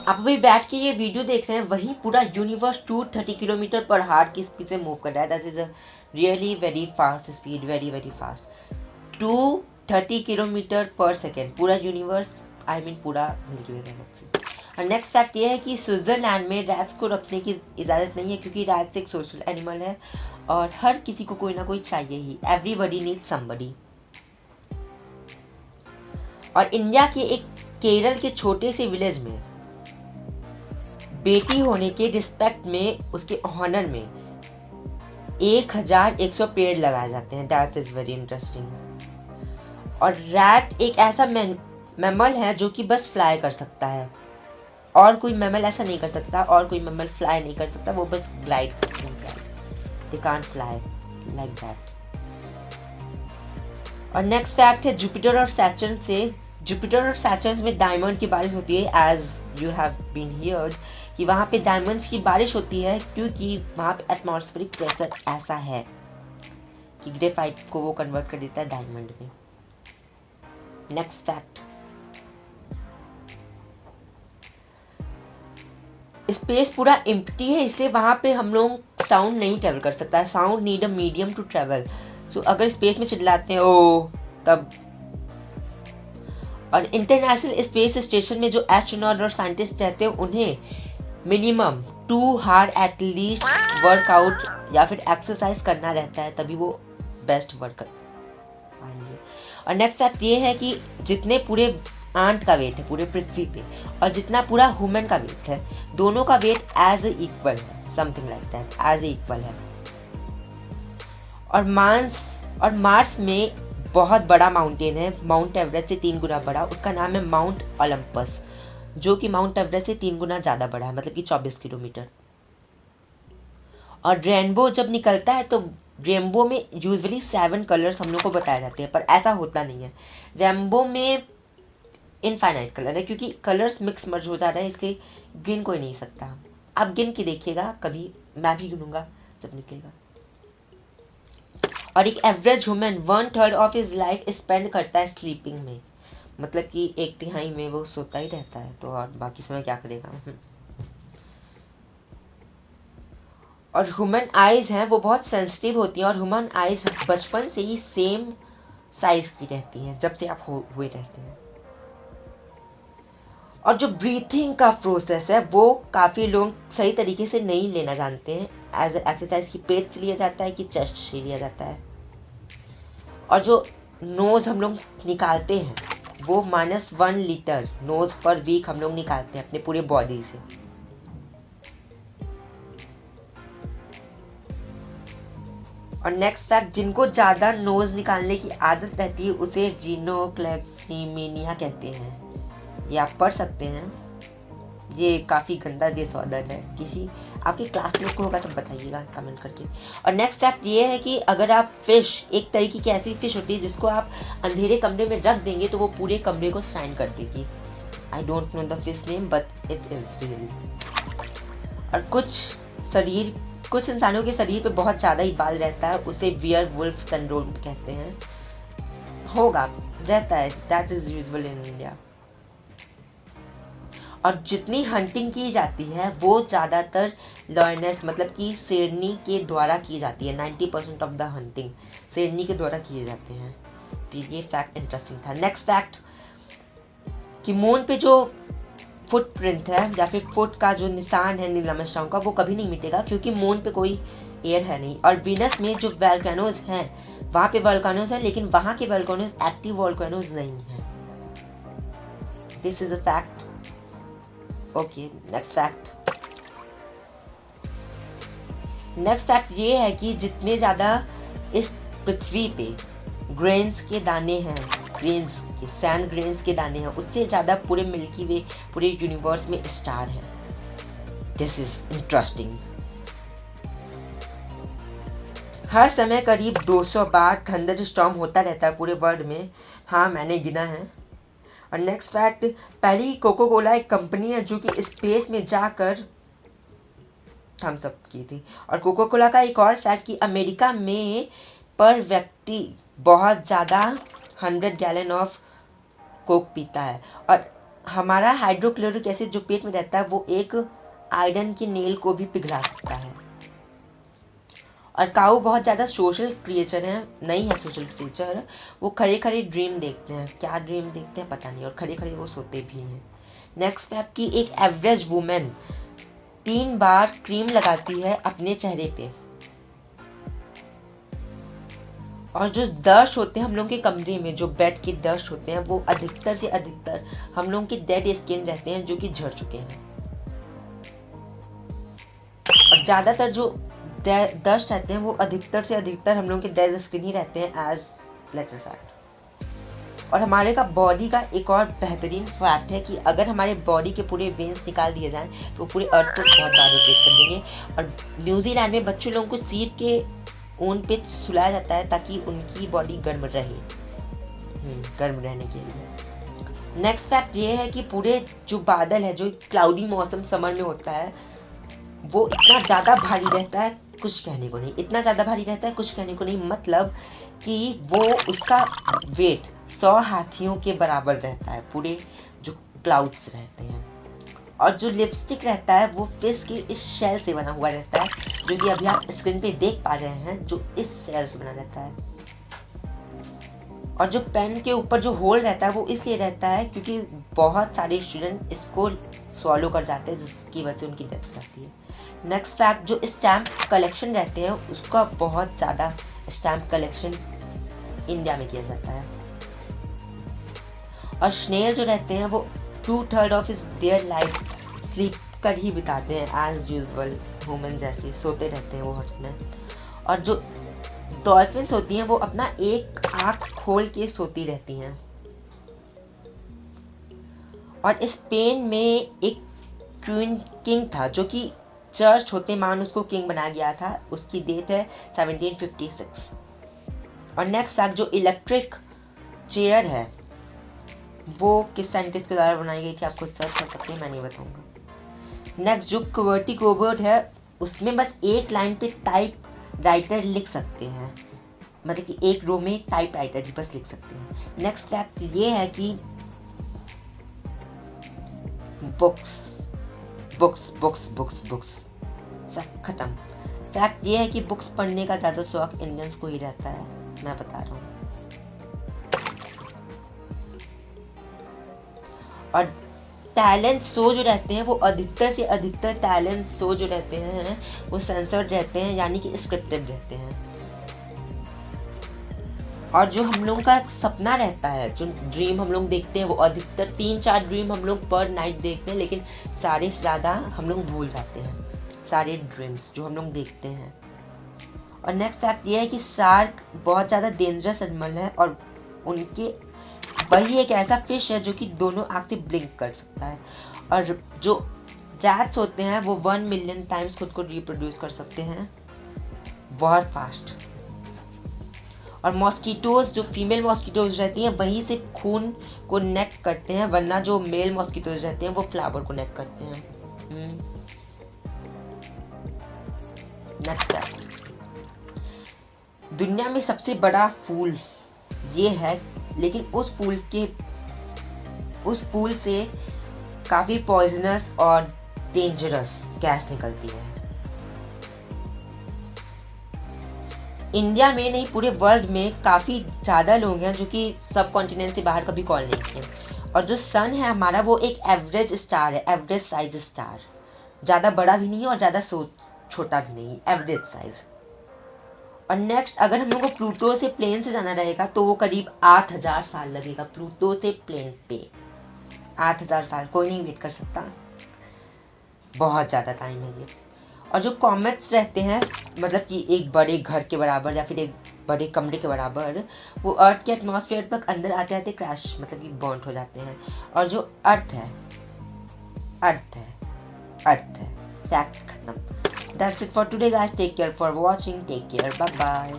आप अभी बैठ के ये वीडियो देख रहे हैं, वही पूरा यूनिवर्स 230 किलोमीटर पर हार्ट की स्पीड से मूव कर रहा है। That is a really very fast speed, very very fast. 230 kilometre पर सेकेंड पूरा यूनिवर्स, आई मीन पूरा मिल्की वे गैलेक्सी। और नेक्स्ट फैक्ट ये है कि स्विट्जरलैंड में रैट्स को रखने की इजाज़त नहीं है, क्योंकि रैट्स एक सोशल एनिमल है और हर किसी को कोई ना कोई चाहिए ही। Everybody needs somebody. और इंडिया के एक केरल के छोटे से विलेज में बेटी होने के रिस्पेक्ट में, उसके ऑनर में 1100 पेड़ लगाए जाते हैं। That is very interesting. और रैट एक ऐसा मैमल है जो कि बस फ्लाई कर सकता है, और कोई मैमल ऐसा नहीं कर सकता, और कोई मैमल फ्लाई नहीं कर सकता, वो बस ग्लाइड करते हैं। They can't fly like that. और नेक्स्ट फैक्ट है जुपिटर और सैटर्न से। जुपिटर और सैटर्न में डायमंड की बारिश होती है, as you have been heard कि वहाँ पे डायमंड्स की बारिश होती है, क्योंकि वहाँ पे एटमॉस्फेरिक प्रेशर ऐसा है कि ग्रेफाइट को वो कन्वर्ट कर देता है डायमंड में। नेक्स्ट फैक्ट, स्पेस पूरा एम्प्टी है, इसलिए वहाँ पे हम लोग साउंड नहीं ट्रेवल कर सकता है। Sound need a medium to travel. So अगर स्पेस में चिल्लाते हैं ओ तब। और इंटरनेशनल स्पेस स्टेशन में जो एस्ट्रोनॉट और साइंटिस्ट रहते हैं, उन्हें मिनिमम 2 आवर एटलीस्ट वर्कआउट या फिर एक्सरसाइज करना रहता है, तभी वो बेस्ट वर्क कर पाएंगे। और नेक्स्ट फैक्ट ये है कि जितने पूरे आंट का वेट है पूरे पृथ्वी पे, और जितना पूरा ह्यूमन का वेट है, दोनों का वेट एज ए इक्वल है, something like that, as a equal है। और मार्स में बहुत बड़ा माउंटेन है, माउंट एवरेस्ट से 3 गुना बड़ा, उसका नाम है माउंट ओलंपस, जो कि माउंट एवरेस्ट से 3 गुना ज़्यादा बड़ा है, मतलब कि 24 किलोमीटर। और रेनबो जब निकलता है तो रेनबो में यूजुअली 7 कलर्स हम लोग को बताए जाते हैं, पर ऐसा होता नहीं है। रेनबो में इनफाइनाइट कलर है, क्योंकि कलर्स मिक्स मर्ज हो जा रहा है, इसलिए गिन कोई नहीं सकता। आप गिन के देखिएगा कभी, मैं भी गिनूंगा जब निकलेगा। और एक average human 1/3 of his life spend करता है स्लीपिंग में, मतलब कि 1/3 में वो सोता ही रहता है, तो और बाकी समय क्या करेगा। और ह्यूमन आइज़ हैं वो बहुत सेंसिटिव होती हैं, और ह्यूमन आइज़ बचपन से ही सेम साइज़ की रहती हैं जब से आप हुए रहते हैं। और जो ब्रीथिंग का प्रोसेस है वो काफ़ी लोग सही तरीके से नहीं लेना जानते हैं। एज एक्सरसाइज की पेट से लिया जाता है कि चेस्ट से लिया जाता है। और जो नोज़ हम लोग निकालते हैं वो -1 लीटर नोज़ पर वीक हम लोग निकालते हैं अपने पूरे बॉडी से। और नेक्स्ट फैक्ट, जिनको ज़्यादा नोज़ निकालने की आदत रहती है उसे रिनोक्लेक्सीमिया कहते हैं। ये आप पढ़ सकते हैं, ये काफ़ी गंदा डिसऑर्डर है। किसी आपके क्लासमेट को होगा तो बताइएगा कमेंट करके। और नेक्स्ट फैक्ट ये है कि अगर आप फिश, एक तरीके की ऐसी फिश होती है जिसको आप अंधेरे कमरे में रख देंगे तो वो पूरे कमरे को शाइन कर देगी। I don't know the fish name but it is really. और कुछ इंसानों के शरीर पे बहुत ज़्यादा ही बाल रहता है, उसे वियर वुल्फ सिंड्रोम कहते हैं। होगा, रहता है, that is usual in India. और जितनी हंटिंग की जाती है वो ज़्यादातर लॉयनेस मतलब कि शेरनी के द्वारा की जाती है। 90% ऑफ द हंटिंग शेरनी के द्वारा किए जाते हैं। तो ये फैक्ट इंटरेस्टिंग था। नेक्स्ट फैक्ट कि मून पे जो फुटप्रिंट है या फिर फुट का जो निशान है नील आर्मस्ट्रांग का, वो कभी नहीं मिटेगा, क्योंकि मून पे कोई एयर है नहीं। और वीनस में जो वोल्केनोज हैं वहाँ पे वोल्केनोज है, लेकिन वहाँ के वोल्केनोज एक्टिव वोल्केनोज नहीं है। This is a fact. Okay, next fact ये है कि जितने ज़्यादा इस पृथ्वी पे ग्रेन्स के दाने हैं, सैंड ग्रेन्स के दाने हैं, उससे ज़्यादा पूरे मिल्की वे, पूरे यूनिवर्स में स्टार हैं। This is interesting. हर समय करीब 200 बार थंडर स्टॉर्म होता रहता है पूरे वर्ल्ड में। हाँ, मैंने गिना है। और नेक्स्ट फैक्ट, पहली कोको कोला एक कंपनी है जो कि स्पेस में जाकर थम्स अप की थी। और कोको कोला का एक और फैक्ट कि अमेरिका में पर व्यक्ति बहुत ज़्यादा 100 गैलन ऑफ कोक पीता है। और हमारा हाइड्रोक्लोरिक एसिड जो पेट में रहता है वो एक आयरन की नेल को भी पिघला सकता है। और काऊ बहुत ज़्यादा सोशल क्रिएचर है, नहीं है सोशल क्रिएचर, वो खड़े खड़े ड्रीम देखते हैं, क्या ड्रीम देखते हैं पता नहीं, और खड़े खड़े वो सोते भी हैं। नेक्स्ट फैक्ट कि एक एवरेज वुमेन 3 बार क्रीम लगाती है अपने चेहरे पे। और जो डस्ट होते हैं हम लोग के कमरे में, जो बेड के डस्ट होते हैं, वो अधिकतर से अधिकतर हम लोग के डेड स्किन रहते हैं जो कि झड़ चुके हैं। और ज़्यादातर जो डस्ट रहते हैं वो अधिकतर से अधिकतर हम लोग के डेड स्किन ही रहते हैं एज लेटर फैक्ट। और हमारे का बॉडी का एक और बेहतरीन फैक्ट है कि अगर हमारे बॉडी के पूरे वेन्स निकाल दिए जाएं तो पूरे अर्थ को बहुत ज़्यादा रोटेट कर देंगे। और न्यूजीलैंड में बच्चे लोगों को सीप के ऊन पे सुलाया जाता है ताकि उनकी बॉडी गर्म रहे, गर्म रहने के लिए। नेक्स्ट फैक्ट ये है कि पूरे जो बादल है, जो क्लाउडी मौसम समर में होता है, वो इतना ज़्यादा भारी रहता है कुछ कहने को नहीं, इतना ज़्यादा भारी रहता है कुछ कहने को नहीं। मतलब कि वो उसका वेट 100 हाथियों के बराबर रहता है, पूरे जो क्लाउड्स रहते हैं। और जो लिपस्टिक रहता है वो फिश के इस शेल से बना हुआ रहता है, जो कि अभी आप स्क्रीन पे देख पा रहे हैं, जो इस शेल से बना रहता है। और जो पेन के ऊपर जो होल रहता है वो इसलिए रहता है क्योंकि बहुत सारे स्टूडेंट इसको सॉल्व कर जाते हैं, जिसकी वजह से उनकी डेथ जाती है। नेक्स्ट फैक्ट, जो स्टैम्प कलेक्शन रहते हैं उसका बहुत ज़्यादा स्टैम्प कलेक्शन इंडिया में किया जाता है। और स्नेल जो रहते हैं वो 2/3 of is their life sleep कर ही बिताते हैं एज यूजुअल, ह्यूमन जैसे सोते रहते हैं वो हर्स में। और जो डॉल्फिन्स होती हैं वो अपना एक आँख खोल के सोती रहती हैं। और स्पेन में एक क्वीन किंग था जो कि चर्च होते मान उसको किंग बनाया गया था, उसकी डेट है 1756। और नेक्स्ट फैक्ट, जो इलेक्ट्रिक चेयर है वो किस साइंटिस्ट के द्वारा बनाई गई थी, आप खुद सर्च कर सकते हैं, मैं नहीं बताऊंगा। नेक्स्ट, जो QWERTY कीबोर्ड है उसमें बस एक लाइन पे टाइप राइटर लिख सकते हैं, मतलब कि एक रो में टाइप राइटर ही बस लिख सकते हैं। नेक्स्ट फैक्ट ये है कि बुक्स खत्म। फैक्ट ये है कि बुक्स पढ़ने का ज़्यादा शौक इंडियंस को ही रहता है, मैं बता रहा हूँ। और टैलेंट शो जो रहते हैं वो अधिकतर से अधिकतर टैलेंट शो जो रहते हैं वो सेंसर्ड रहते हैं, यानी कि स्क्रिप्टेड रहते हैं। और जो हम लोगों का सपना रहता है, जो ड्रीम हम लोग देखते हैं, वो अधिकतर 3-4 ड्रीम हम लोग पर नाइट देखते हैं, लेकिन सारे से ज़्यादा हम लोग भूल जाते हैं सारे ड्रीम्स जो हम लोग देखते हैं। और नेक्स्ट फैक्ट ये है कि शार्क बहुत ज़्यादा डेंजरस एनिमल है, और उनके वही एक ऐसा फिश है जो कि दोनों आँख से ब्लिंक कर सकता है। और जो रैट्स होते हैं वो 1 मिलियन टाइम्स खुद को रिप्रोड्यूस कर सकते हैं बहुत फास्ट। और मॉस्किटोज, जो फीमेल मॉस्किटोज रहती हैं वहीं से खून को नेक करते हैं, वरना जो मेल मॉस्किटोज रहते हैं वो फ्लावर को नेक करते हैं। नेक्स्ट फैक्ट, दुनिया में सबसे बड़ा फूल ये है, लेकिन उस फूल से काफ़ी पॉइजनस और डेंजरस गैस निकलती है। इंडिया में नहीं पूरे वर्ल्ड में काफ़ी ज़्यादा लोग हैं जो कि सब कॉन्टिनेंट से बाहर कभी कॉल नहीं किए। और जो सन है हमारा वो एक एवरेज स्टार है, एवरेज साइज स्टार, ज़्यादा बड़ा भी नहीं है और ज़्यादा छोटा भी नहीं, एवरेज साइज। और नेक्स्ट, अगर हम लोग को प्लूटो से प्लेन से जाना रहेगा तो वो करीब 8000 साल लगेगा। प्लूटो से प्लेन पे 8000 साल, कोई नहीं वेट कर सकता, बहुत ज़्यादा टाइम है ये। और जो कॉमेट्स रहते हैं, मतलब कि एक बड़े घर के बराबर या फिर एक बड़े कमरे के बराबर, वो अर्थ के एटमॉस्फेयर तक अंदर आते आते क्रैश, मतलब कि बर्न हो जाते हैं। और जो अर्थ है फैक्ट खत्म। That's it for today guys, take care for watching, take care, bye bye।